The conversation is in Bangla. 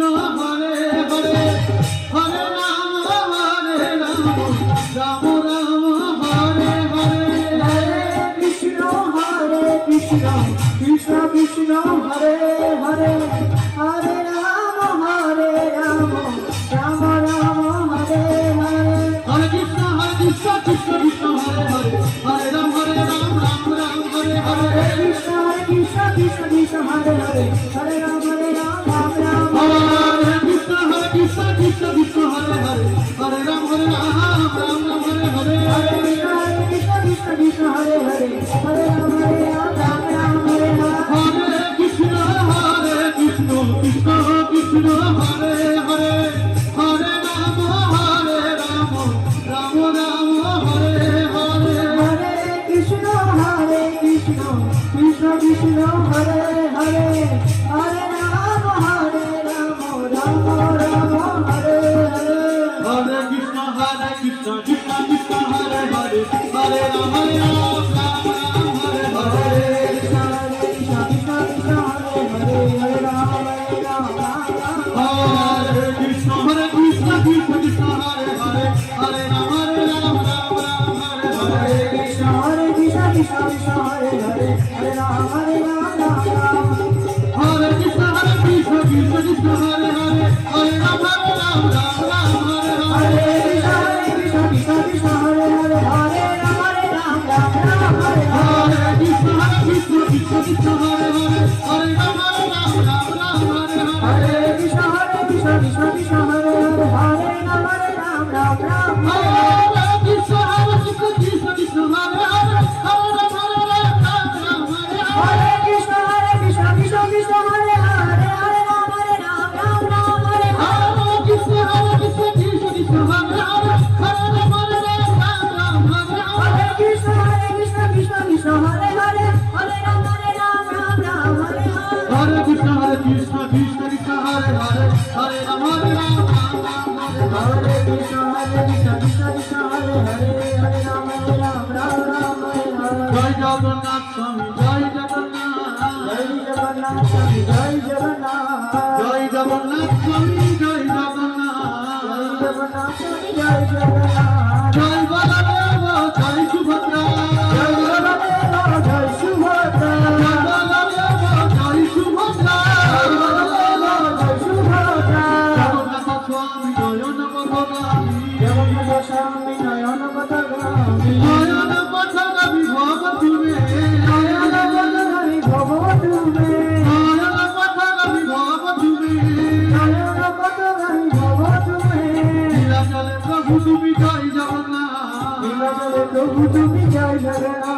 কৃষ্ণ হরে হরে হরে রাম রাম রাম হরে হরে হরে কৃষ্ণ কৃষ্ণ কৃষ্ণ হরে হরে হরে রাম রাম রাম হরে হরে হরে কৃষ্ণ কৃষ্ণ কৃষ্ণ হরে হরে হরে রাম রাম রাম হরে হরে কৃষ্ণ কৃষ্ণ কৃষ্ণ হরে হরে হরে রাম রাম রাম হরে কৃষ্ণ কৃষ্ণ কৃষ্ণ হরে হরে হরে রাম রাম হরে হরে হরে কৃষ্ণ কৃষ্ণ হরে হরে হরে রাম রাম হরে হরে হরে কৃষ্ণ কৃষ্ণ কৃষ্ণ হরে হরে হরে রাম রাম রাম হরে হরে হরে কৃষ্ণ কৃষ্ণ কৃষ্ণ হরে হরে হরে রাম রাম রাম হরে হরে হরে কৃষ্ণ কৃষ্ণ কৃষ্ণ হরে হরে হরে রাম রাম হরে হরে হরে কৃষ্ণ কৃষ্ণ কৃষ্ণ হরে হরে হরে রাম রাম হরে হরে হরে কৃষ্ণ কৃষ্ণ হরে হরে হরে রাম রাম হরে কৃষ্ণ কৃষ্ণ হরে হরে হরে রাম রাম হরে হরে হরে কৃষ্ণ কৃষ্ণ হরে হরে হরে রাম রাম হরে হরে কৃষ্ণ কৃষ্ণ হরে হরে হরে রাম রাম হরে হরে হরে কৃষ্ণ কৃষ্ণ হরে হরে হরে রাম রাম হরে কৃষ্ণ কৃষ্ণ হরে হরে হরে রাম রাম হরে হরে হরে কৃষ্ণ কৃষ্ণ হরে হরে হরে রাম হরে হরে কৃষ্ণ কৃষ্ণ হরে হরে হরে রাম হরে হরে হরে কৃষ্ণ কৃষ্ণ হরে হরে হরে রাম হরে হরে কৃষ্ণ কৃষ্ণ হরে হরে হরে রাম হরে হরে কৃষ্ণ কৃষ্ণ হরে হরে হরে রাম হরে জয় জগন্নাথ স্বামী জয় জগন্নাথ জয় জগন্নাথ স্বামী জয় জগন্নাথ জয় জগন্নাথ স্বামী জয় জগন্নাথ জগন্নাথ স্বামী জয় জগন্নাথ জয় বলদেব জয় সুভদ্রা জয় বলদেব জয় সুভদ্রা জয় বলদেব জয় সুভদ্রা জয় বলদেব জয় সুভদ্রা জগন্নাথ স্বামী নয়ন পথগামী জগন্নাথ স্বামী নয়ন পথগামী নয়ন পথগামী ভব তুমি নয়ন পথগামী ভব তুমি নয়ন পথগামী ভব তুমি নয়ন পথগামী ভব তুমি নীলাচলে প্রভু তুমি জয় জগন্নাথ নীলাচলে প্রভু তুমি জয় জগন্নাথ